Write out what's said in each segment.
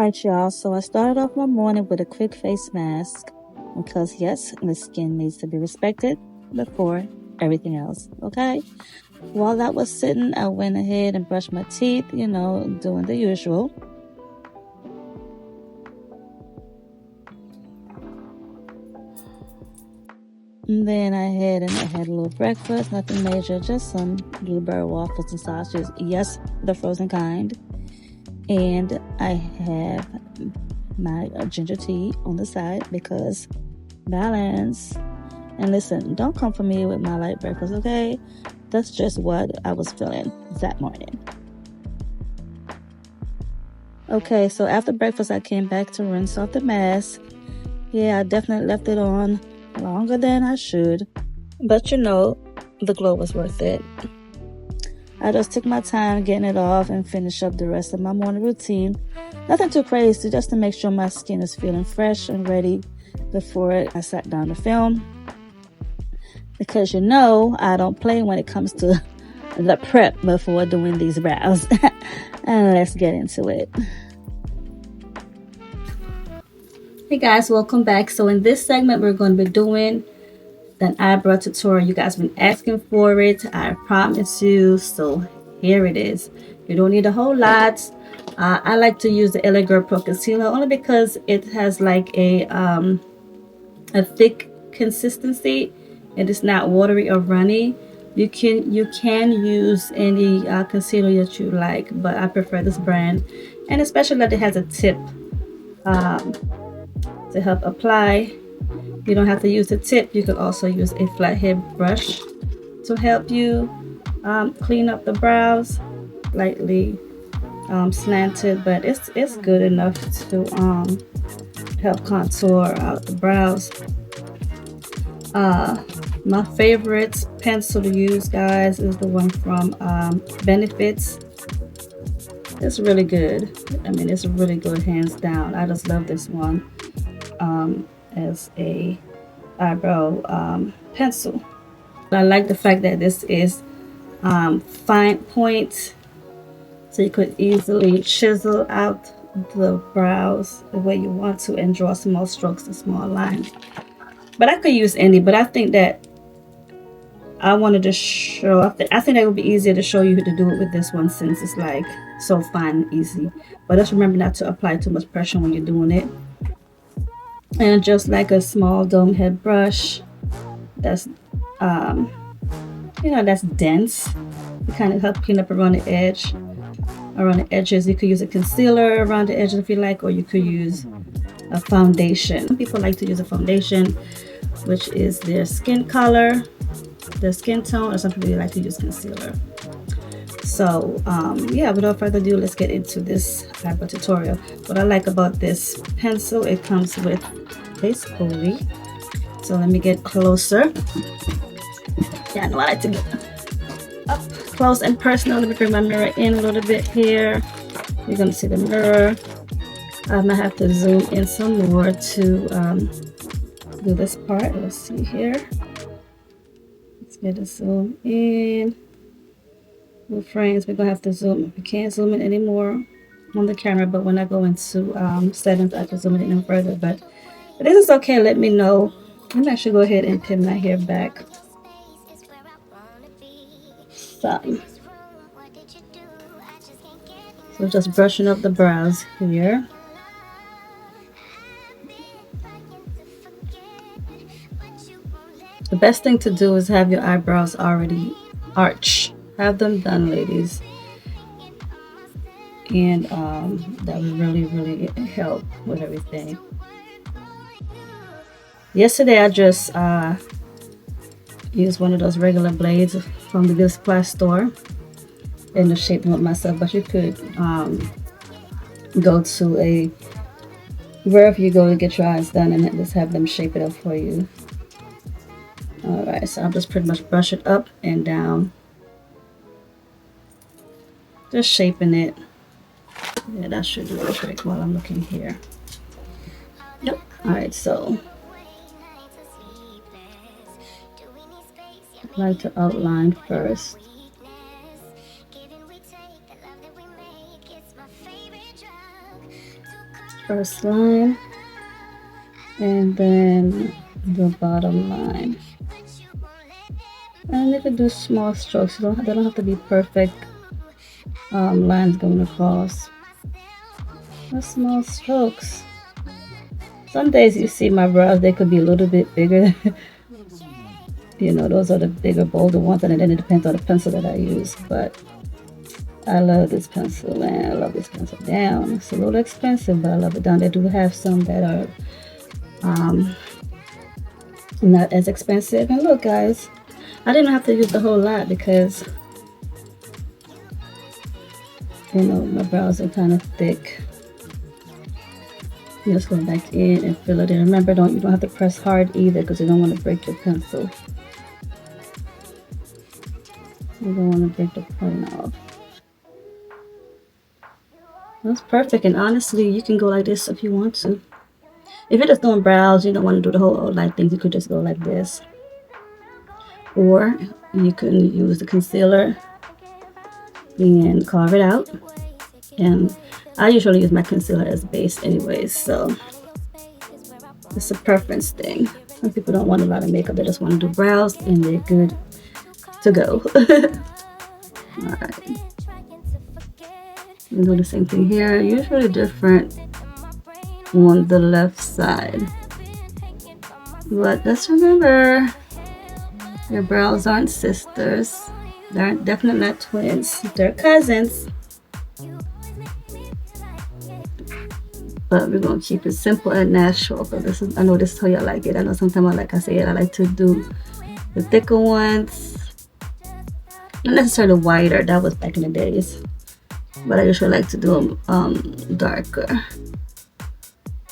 Alright, y'all, so I started off my morning with a quick face mask because, yes, the skin needs to be respected before everything else, okay? While that was sitting, I went ahead and brushed my teeth, doing the usual. And then I had a little breakfast, nothing major, just some blueberry waffles and sausages. Yes, the frozen kind. And I have my ginger tea on the side because balance. And listen, don't come for me with my light breakfast, okay? That's just what I was feeling that morning. Okay, so after breakfast, I came back to rinse off the mask. Yeah, I definitely left it on longer than I should. But the glow was worth it. I just took my time getting it off and finish up the rest of my morning routine. Nothing too crazy, just to make sure my skin is feeling fresh and ready before I sat down to film. Because I don't play when it comes to the prep before doing these brows. And let's get into it. Hey guys, welcome back. So in this segment, we're going to be doing an eyebrow tutorial. You guys have been asking for it, I promise you. So here it is. You don't need a whole lot. I like to use the LA Girl Pro Concealer only because it has like a thick consistency. It is not watery or runny. You can use any concealer that you like, but I prefer this brand, and especially that it has a tip to help apply. You don't have to use the tip. You could also use a flathead brush to help you clean up the brows, lightly slanted, but it's good enough to help contour out the brows. My favorite pencil to use, guys, is the one from Benefits. It's really good. I mean, it's really good, hands down. I just love this one as a eyebrow pencil. I like the fact that this is fine point, so you could easily chisel out the brows the way you want to and draw small strokes and small lines. But I could use any, but I think that I wanted to show, I think it would be easier to show you how to do it with this one since it's like so fine and easy. But just remember not to apply too much pressure when you're doing it. And just like a small dome head brush that's that's dense, to kind of help clean up around the edges. You could use a concealer around the edges if you like, or you could use a foundation. Some people like to use a foundation which is their skin color, their skin tone, or some people like to use concealer. So yeah, without further ado, let's get into this eyebrow tutorial. What I like about this pencil, it comes with a spoolie. So let me get closer. Yeah, I know I like to get up close and personal. Let me bring my mirror in a little bit here. You're gonna see the mirror. I might have to zoom in some more to do this part. Let's see here. Let's get a zoom in. Well, friends, we're gonna have to zoom. We can't zoom in anymore on the camera, but when I go into settings, I can zoom in even further. But this is okay. Let me know. I'm actually go ahead and pin my hair back. So just brushing up the brows here. The best thing to do is have your eyebrows already arched. Have them done, ladies. And that will really help with everything. Yesterday I just used one of those regular blades from the Beauty Supply store and to shape them up myself, but you could go to wherever you go to get your eyes done and just have them shape it up for you. Alright, so I'll just pretty much brush it up and down, just shaping it. Yeah, that should do the trick while I'm looking here. Yep. Alright, so I like to outline first. first line and then the bottom line. And you can do small strokes. They don't have to be perfect lines going across. Just small strokes. Some days you see my brows, they could be a little bit bigger. You know, those are the bigger, bolder ones, and then it depends on the pencil that I use. But I love this pencil, and I love this pencil down. It's a little expensive, but I love it down. They do have some that are not as expensive. And look, guys, I didn't have to use the whole lot because, you know, my brows are kind of thick. You just go back in and fill it in. Remember, you don't have to press hard either because you don't want to break your pencil. You don't want to break the point off. That's perfect, and honestly, you can go like this if you want to. If you're just doing brows, you don't want to do the whole line thing, you could just go like this. Or you can use the concealer and carve it out. And I usually use my concealer as base anyways, so it's a preference thing. Some people don't want a lot of makeup, they just want to do brows and they're good to go. Alright. You do the same thing here, usually different on the left side. But just remember, your brows aren't sisters. They're definitely not twins. They're cousins. But we're gonna keep it simple and natural. But I know this is how you like it. I know sometimes I like to do the thicker ones. Not necessarily wider, that was back in the days. But I usually like to do them darker.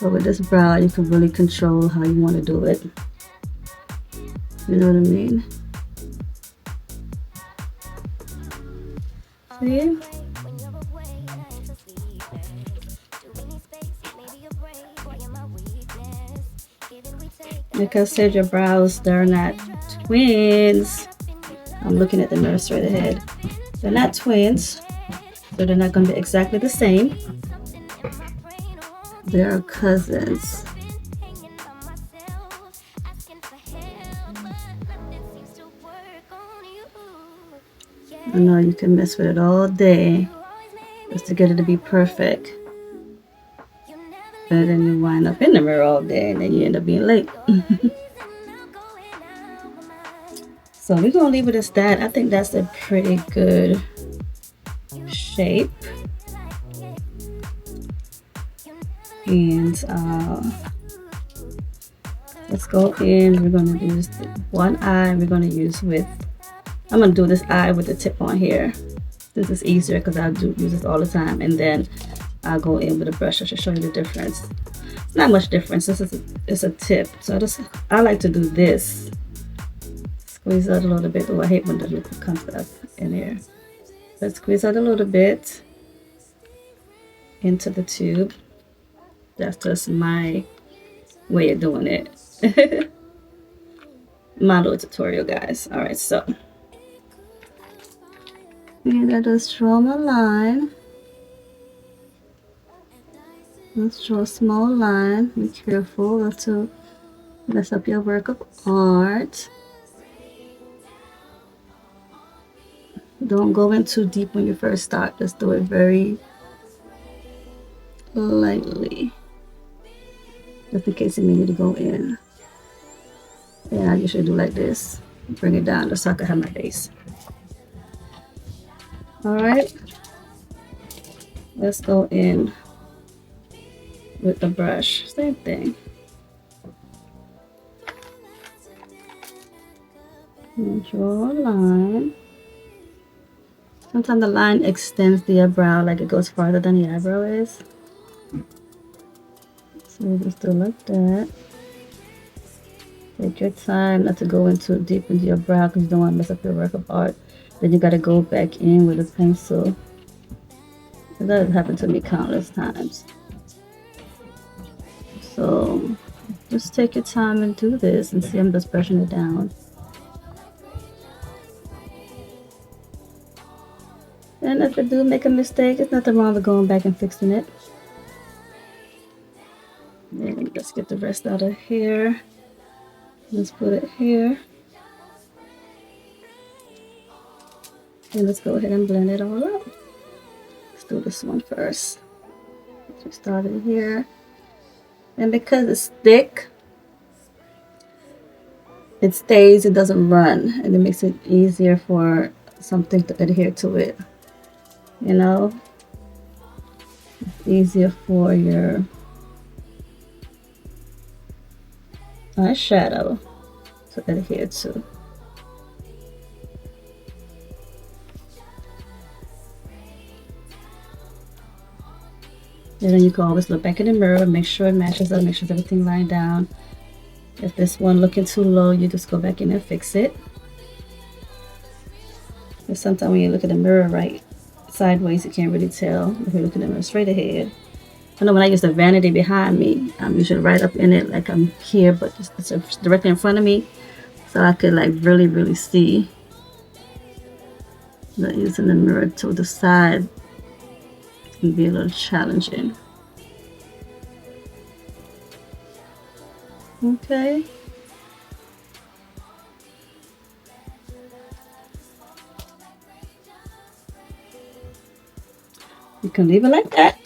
But with this brow, you can really control how you want to do it. You know what I mean? See? Like I said, your brows, they're not twins. I'm looking at the mirror straight ahead. They're not twins, so they're not going to be exactly the same. They're cousins. I know you can mess with it all day just to get it to be perfect. But then you wind up in the mirror all day and then you end up being late. So we're going to leave it as that. I think that's a pretty good shape. And let's go in. We're going to use one eye. We're going to use I'm going to do this eye with the tip on here. This is easier because I do use this all the time. And then I'll go in with a brush just to show you the difference. Not much difference. It's a tip. So I like to do this. Squeeze out a little bit. Oh, I hate when the liquid comes up in here. Let's squeeze out a little bit into the tube. That's just my way of doing it. My little tutorial, guys. All right, so and I just draw my line. Let's draw a small line. Be careful not to mess up your work of art. Don't go in too deep when you first start. Just do it very lightly. Just in case you may need to go in. And I usually do like this. Bring it down just so I can have my base. Alright. Let's go in with the brush. Same thing. And draw a line. Sometimes the line extends the eyebrow, like it goes farther than the eyebrow is. So you just do like that. Take your time not to go in too deep into your brow because you don't want to mess up your work of art. Then you got to go back in with a pencil. That has happened to me countless times. So just take your time and do this, and see I'm just brushing it down. And if I do make a mistake, it's nothing wrong with going back and fixing it. And let's get the rest out of here. Let's put it here. And let's go ahead and blend it all up. Let's do this one first. So start it here. And because it's thick, it stays, it doesn't run, and it makes it easier for something to adhere to it. You know, it's easier for your eyeshadow to adhere to. And then you can always look back in the mirror, make sure it matches up, make sure everything lined down. If this one looking too low, you just go back in and fix it. But sometimes when you look at the mirror right sideways, you can't really tell if you're looking at the mirror straight ahead. I know when I use the vanity behind me, I'm usually right up in it like I'm here, but it's directly in front of me. So I could like really see. But using the mirror to the side can be a little challenging. Okay. You can leave it like that.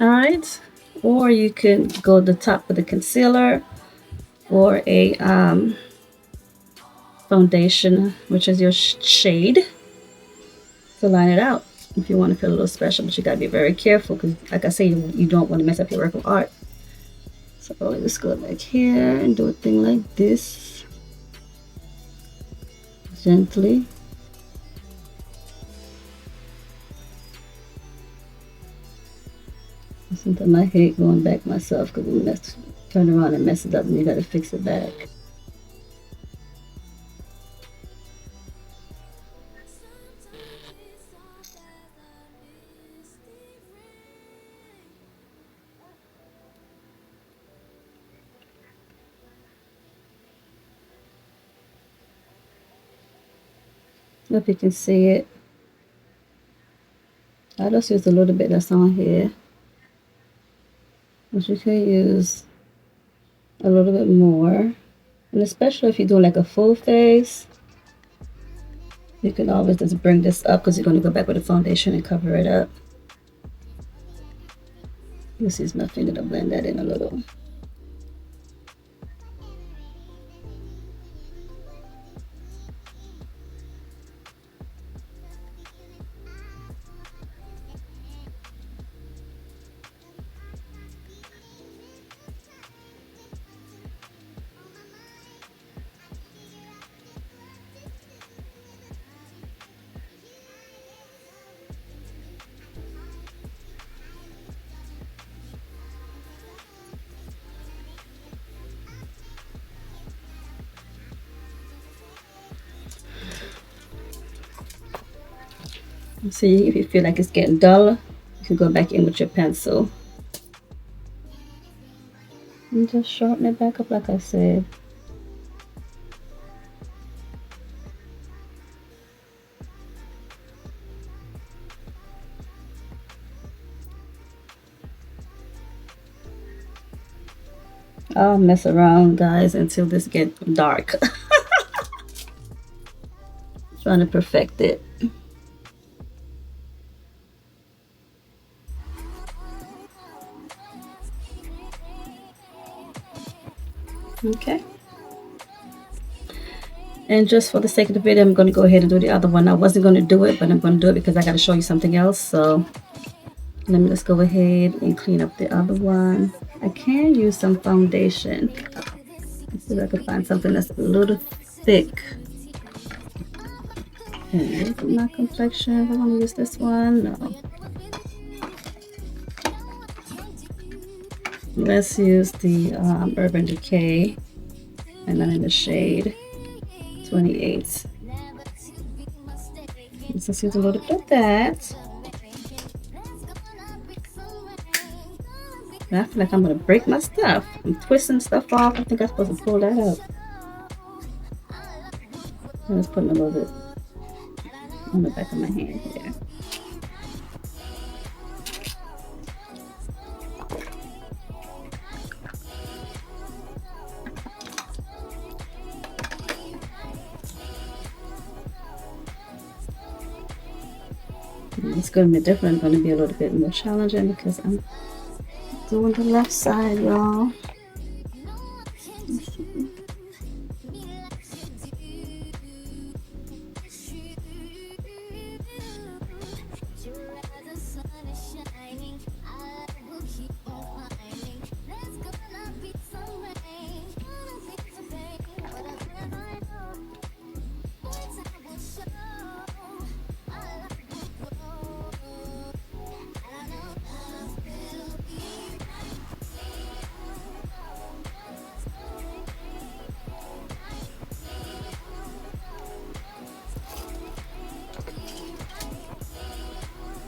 Alright. Or you can go to the top with a concealer or a foundation, which is your shade, to line it out if you want to feel a little special. But you got to be very careful because, like I say, you don't want to mess up your work of art. So just go back here and do a thing like this, gently. Sometimes I hate going back myself because it turn around and mess it up and you got to fix it back. If you can see it, I just use a little bit that's on here, but you can use a little bit more. And especially if you're doing like a full face, you can always just bring this up because you're going to go back with the foundation and cover it up. This is my finger to blend that in a little. See, if you feel like it's getting dull, you can go back in with your pencil and just shorten it back up like I said. I'll mess around, guys, until this gets dark. Trying to perfect it. Okay. And just for the sake of the video, I'm going to go ahead and do the other one. I wasn't going to do it, but I'm going to do it because I got to show you something else. So let me just go ahead and clean up the other one. I can use some foundation. Let's see if I can find something that's a little thick. And look at my complexion. If I want to use this one, no. Let's use the Urban Decay, and then in the shade 28. Let's just use a little bit of that. I feel like I'm gonna break my stuff. I'm twisting stuff off. I think I'm supposed to pull that up. I'm just putting a little bit on the back of my hand here. It's going to be different, going to be a little bit more challenging because I'm doing the left side, y'all.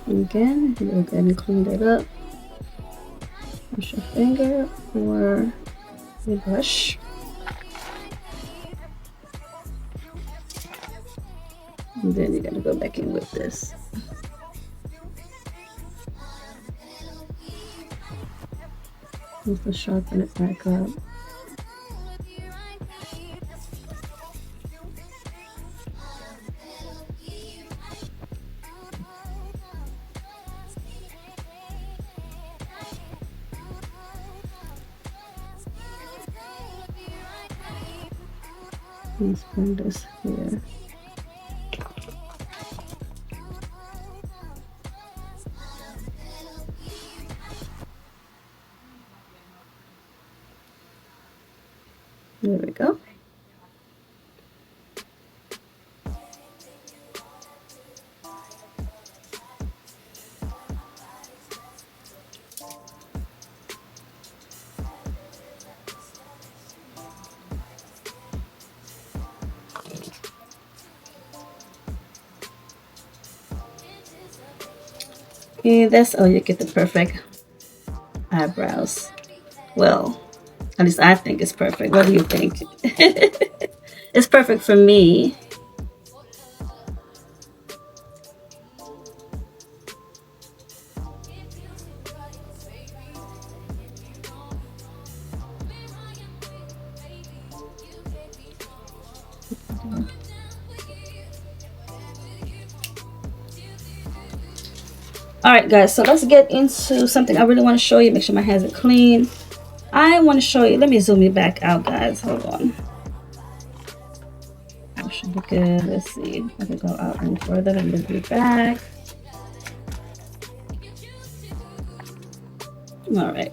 Again, you'll go ahead and clean that up. Wash your finger or your brush. And then you're gonna go back in with this. Just to sharpen it back up. Let's bring this here. There we go. And that's how you get the perfect eyebrows. Well, at least I think it's perfect. What do you think? It's perfect for me. Alright guys, so let's get into something I really want to show you. Make sure my hands are clean. I want to show you, let me zoom you back out guys, hold on. That should be good. Let's see if I can go out any further. Let me move you back. Alright.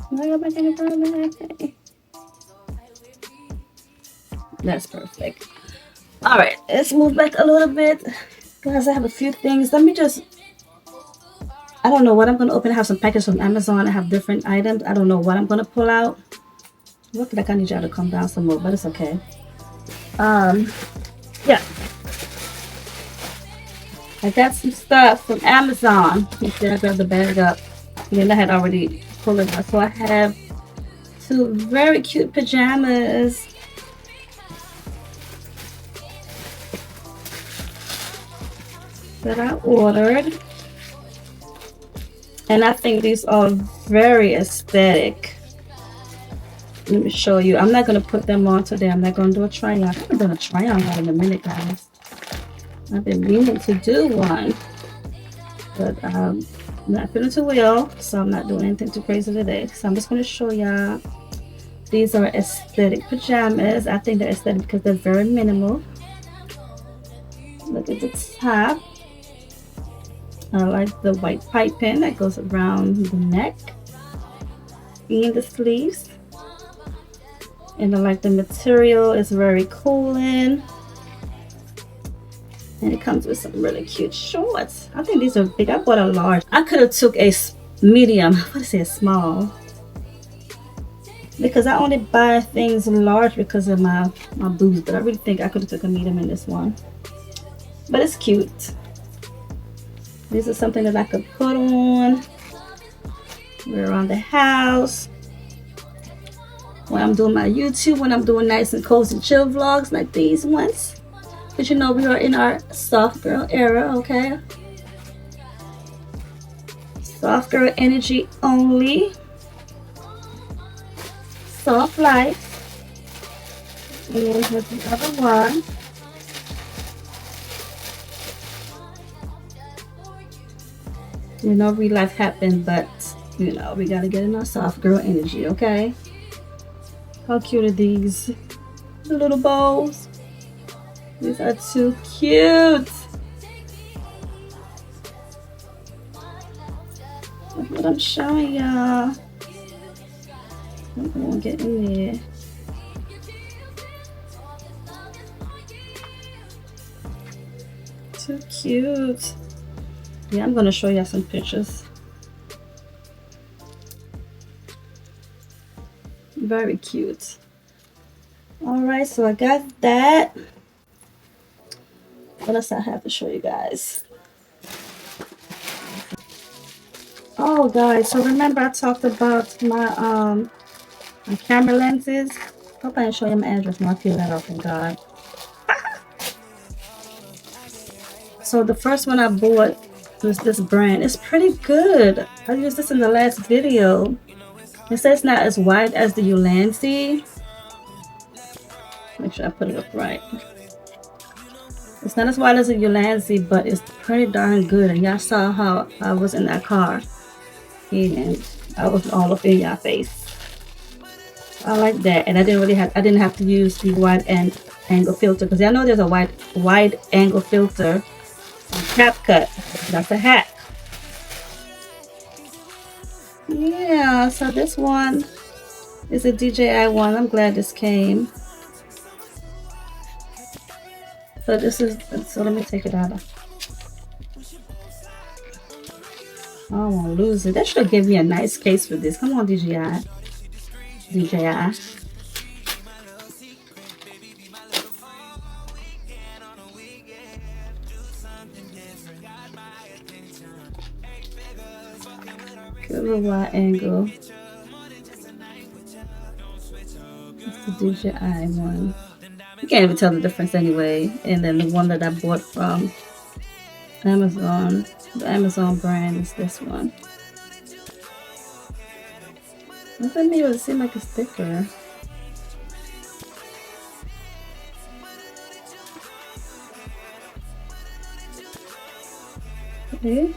Can I go back any further? Okay. That's perfect. Alright, let's move back a little bit. Guys, I have a few things. Let me just, I don't know what I'm going to open. I have some packages from Amazon. I have different items. I don't know what I'm going to pull out. Look like I need y'all to come down some more, but it's okay. Yeah. I got some stuff from Amazon. I grabbed the bag up. And then I had already pulled it out. So I have two very cute pajamas. That I ordered, and I think these are very aesthetic. Let me show you. I'm not going to put them on today. I'm not going to do a try on. I haven't done a try on in a minute guys. I've been meaning to do one, but I'm not feeling too well, so I'm not doing anything too crazy today. So I'm just going to show y'all. These are aesthetic pajamas. I think they're aesthetic because they're very minimal. Look at the top. I like the white piping that goes around the neck and the sleeves. And I like the material, it's very cooling. And it comes with some really cute shorts. I think these are big. I bought a large. I could have took a medium, what is it, small. Because I only buy things large because of my boobs. But I really think I could have took a medium in this one. But it's cute. This is something that I could put on. We're around the house. When I'm doing my YouTube, when I'm doing nice and cozy chill vlogs like these ones. But you know we are in our soft girl era, okay? Soft girl energy only. Soft life. And here's the other one. You know, real life happened, but you know, we gotta get in our soft girl energy, okay? How cute are these? The little bows. These are too cute. That's what I'm showing y'all. I'm gonna get in there. Too cute. Yeah, I'm gonna show y'all some pictures. Very cute. Alright, so I got that. What else I have to show you guys? Oh guys, so remember I talked about my camera lenses? Hope I didn't show you my address. No, I peel that off, thank God. So the first one I bought was this brand. It's pretty good. I used this in the last video. It says it's not as wide as the Ulanzi. Make sure I put it up right. It's not as wide as the Ulanzi, but it's pretty darn good. And y'all saw how I was in that car. And I was all up in y'all face. I like that. And I didn't have to use the wide angle filter, because I know there's a wide angle filter on CapCut. That's a hack. Yeah, so this one is a DJI one. I'm glad this came. So let me take it out. I don't want to lose it. They should have given me a nice case for this. Come on, DJI. Good little wide angle. It's the DJI one. You can't even tell the difference anyway. And then the one that I bought from Amazon, the Amazon brand, is this one. I thought maybe it would seem like it's thicker. Okay.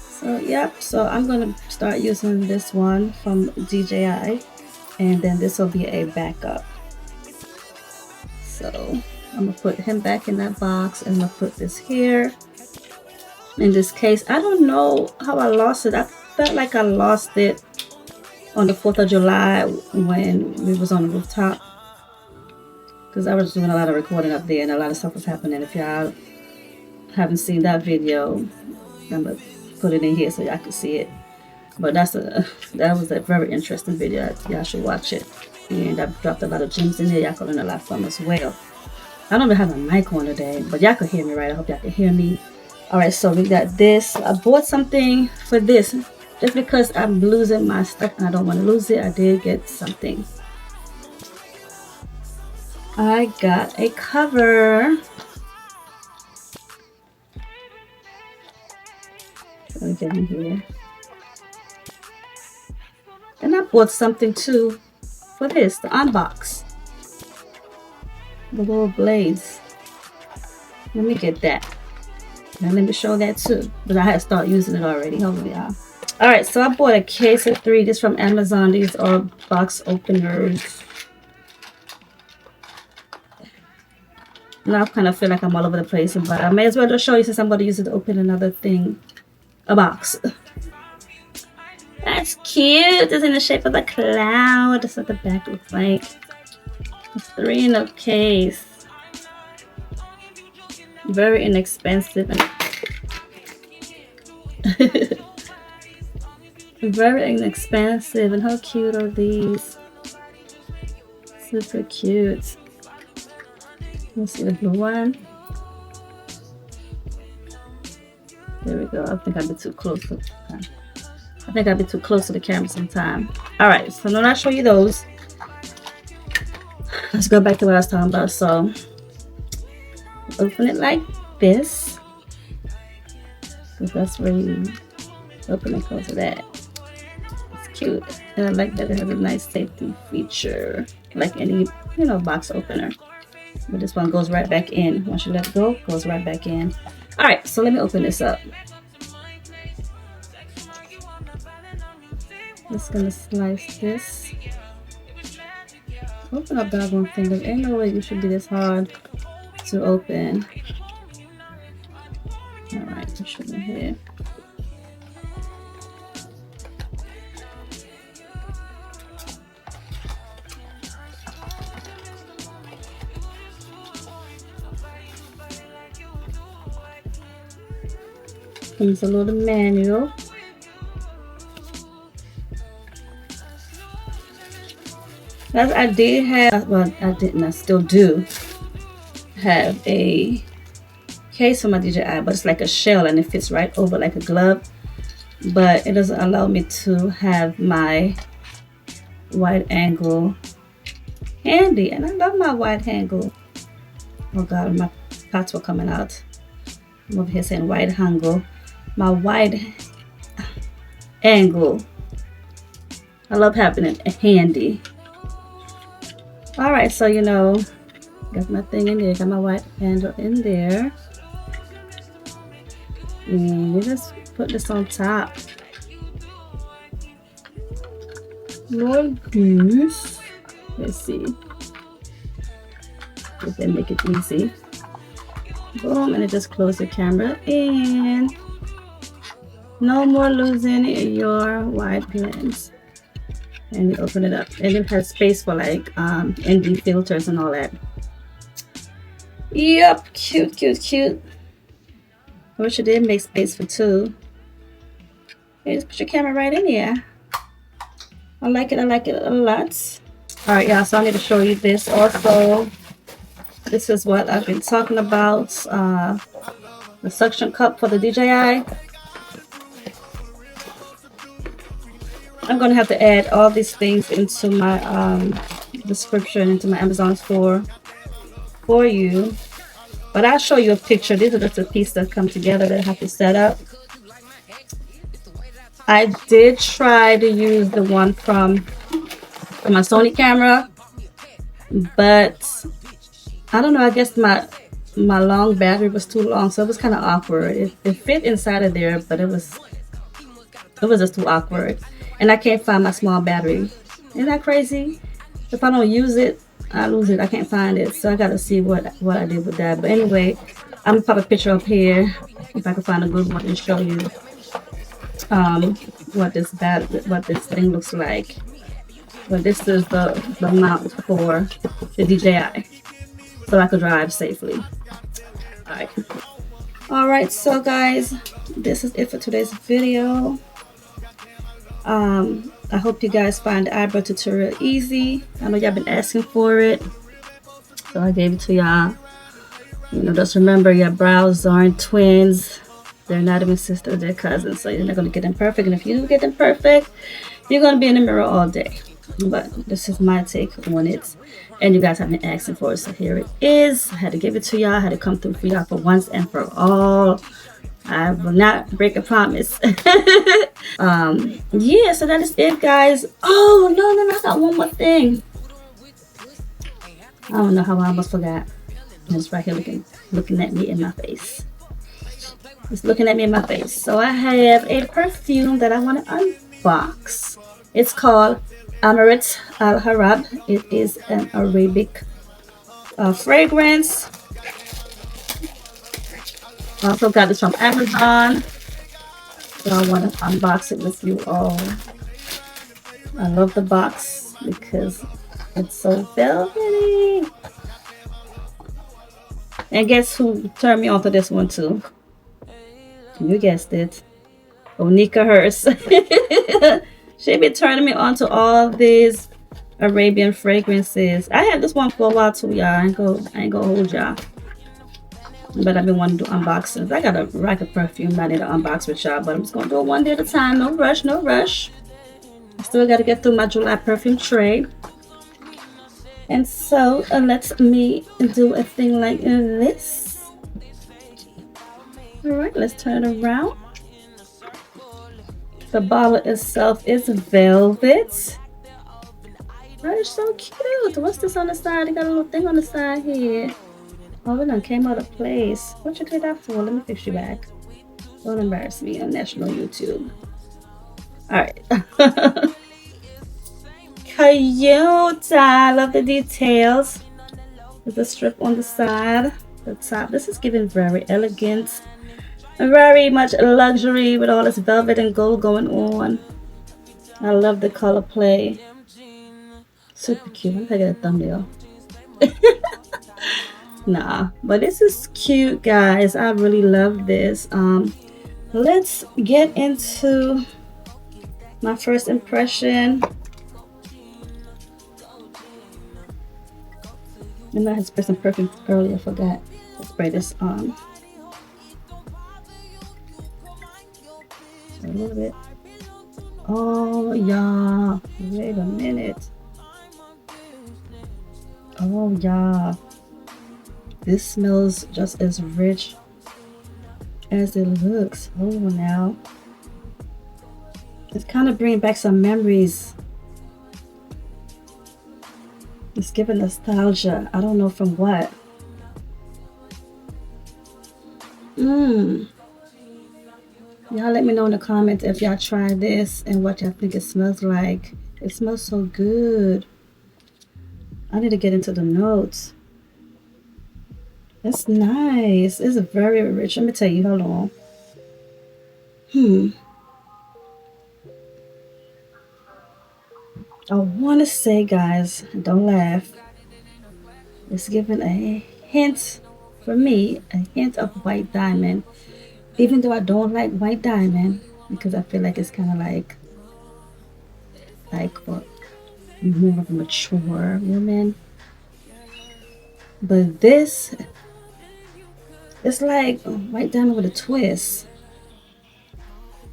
So yep, so I'm gonna start using this one from DJI, and then this will be a backup. So I'm gonna put him back in that box, and I'm gonna put this here in this case. I don't know how I lost it. I felt like I lost it on the 4th of July when we was on the rooftop, because I was doing a lot of recording up there and a lot of stuff was happening. If y'all haven't seen that video, I'm gonna put it in here so y'all can see it. But that was a very interesting video. Y'all should watch it. And I dropped a lot of gems in there. Y'all can learn a lot from as well. I don't even have a mic on today, but y'all can hear me right. I hope y'all can hear me. Alright, so we got this. I bought something for this just because I'm losing my stuff and I don't want to lose it. I did get something. I got a cover. Let me get in here. And I bought something too for this, the unbox. The little blades. Let me get that. Now let me show that too. But I had to start using it already. Hold on, y'all. Alright, so I bought a case of 3. This from Amazon. These are box openers. Now I kind of feel like I'm all over the place, but I may as well just show you since I'm going to use it to open another thing. A box. That's cute. It's in the shape of a cloud. That's what the back looks like. It's 3 in a case. Very inexpensive. Very inexpensive. And how cute are these? Super cute. Let's see the blue one. There we go. I think I'd be too close to the camera sometime. Alright, so now I'll show you those. Let's go back to what I was talking about. So open it like this. Because that's where you open and close it at. It's cute. And I like that it has a nice safety feature. Like any, box opener. But this one goes right back in. Once you let it go, it goes right back in. Alright, so let me open this up. Just gonna slice this. Open up that one finger. Ain't no way you should be this hard to open. Alright, push it in here. Comes a little manual. As I did have, well, I still do have a case for my DJI, but it's like a shell and it fits right over like a glove. But it doesn't allow me to have my wide angle handy, and I love my wide angle. Oh God, my parts were coming out. I'm over here saying wide angle. My wide angle. I love having it handy. Alright, so you know, got my thing in there, got my wide angle in there. And we just put this on top. Lord goose. Let's see if they make it easy. Boom, and it just close your camera and no more losing your wide lens. And you open it up, and it has space for like ND filters and all that. Yep, cute, cute, cute. I wish it did make space for two. Okay, just put your camera right in here. I like it a lot. All right, y'all, so I need to show you this also. This is what I've been talking about, the suction cup for the DJI. I'm gonna have to add all these things into my description, into my Amazon store for you. But I'll show you a picture. These are just a piece that come together that I have to set up. I did try to use the one from my Sony camera, but I don't know, I guess my long battery was too long, so it was kind of awkward. It fit inside of there, but it was just too awkward. And I can't find my small battery. Isn't that crazy? If I don't use it, I lose it. I can't find it, so I gotta see what I did with that. But anyway, I'm gonna pop a picture up here if I can find a good one and show you what this thing looks like. But this is the mount for the DJI, so I could drive safely. Alright, so guys, this is it for today's video. I hope you guys find the eyebrow tutorial easy. I know y'all been asking for it, so I gave it to y'all. You know, just remember, your brows aren't twins. They're not even sisters, they're cousins, so you're not going to get them perfect. And if you do get them perfect, you're going to be in the mirror all day. But this is my take on it, and you guys have been asking for it, so here it is. I had to give it to y'all. I had to come through for y'all for once and for all. I will not break a promise. Yeah, so that is it, guys. Oh no, I got one more thing. I don't know how I almost forgot. It's right here looking at me in my face. It's looking at me in my face. So I have a perfume that I want to unbox. It's called Amaret Al Harab. It is an Arabic fragrance. I also got this from Amazon, so I want to unbox it with you all. I love the box because it's so velvety. And guess who turned me on to this one too? You guessed it, Onika Hurst. She been turning me on to all these Arabian fragrances. I had this one for a while too, y'all. I ain't gonna hold y'all. But I've been wanting to do unboxings. I got a rack of perfume I need to unbox with y'all, but I'm just gonna do it one day at a time. No rush, no rush. I still gotta get through my July perfume tray. And so let me do a thing like this. Alright, let's turn it around. The bottle itself is velvet. That is so cute. What's this on the side? They got a little thing on the side here. Oh, it done came out of place. What you did that for? Let me fix you back. Don't embarrass me on national YouTube. Alright. cute. I love the details. There's a strip on the side. The top. This is giving very elegant. Very much luxury with all this velvet and gold going on. I love the color play. Super cute. I'm gonna get a thumbnail. Nah, but this is cute, guys. I really love this. Let's get into my first impression. And I had sprayed some perfume earlier. I forgot to spray this on. A little bit. Oh yeah. Wait a minute. Oh yeah. This smells just as rich as it looks. Oh, now it's kind of bringing back some memories. It's giving nostalgia. I don't know from what. Y'all let me know in the comments if y'all try this and what y'all think it smells like. It smells so good. I need to get into the notes. It's nice. It's very rich. Let me tell you. Hold on. I want to say, guys, don't laugh. It's giving a hint, for me, a hint of white diamond. Even though I don't like white diamond, because I feel like it's kind of like what, more of a mature woman. But this, it's like white diamond with a twist.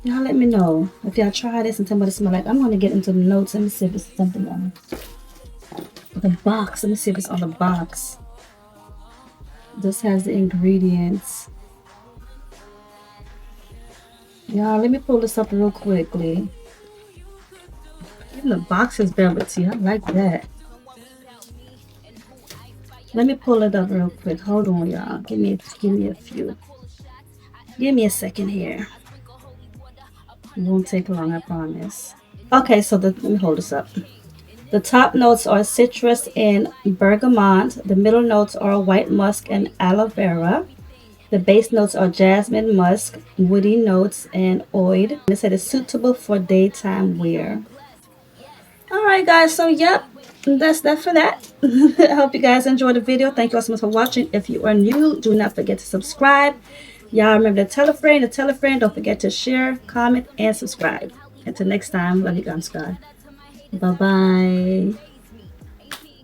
Y'all let me know if y'all try this and tell me what it smells like. I'm going to get into the notes. Let me see if it's something on the box. Let me see if it's on the box. This has the ingredients. Y'all, let me pull this up real quickly. Even the box is velvety. I like that. Let me pull it up real quick. Hold on, y'all. Give me a few. Give me a second here. It won't take long, I promise. Okay, so let me hold this up. The top notes are citrus and bergamot. The middle notes are white musk and aloe vera. The base notes are jasmine, musk, woody notes, and oud. It said it's suitable for daytime wear. Alright guys, so yep, that's that for that. I hope you guys enjoyed the video. Thank you all so much for watching. If you are new, do not forget to subscribe. Y'all remember to tell a friend, don't forget to share, comment, and subscribe. Until next time, love you guys, God. Bye-bye.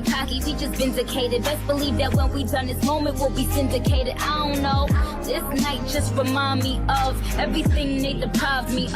Cocky, we just vindicated. Best believe that when we done, this moment will be syndicated. I don't know. This night just remind me of everything they deprived me of.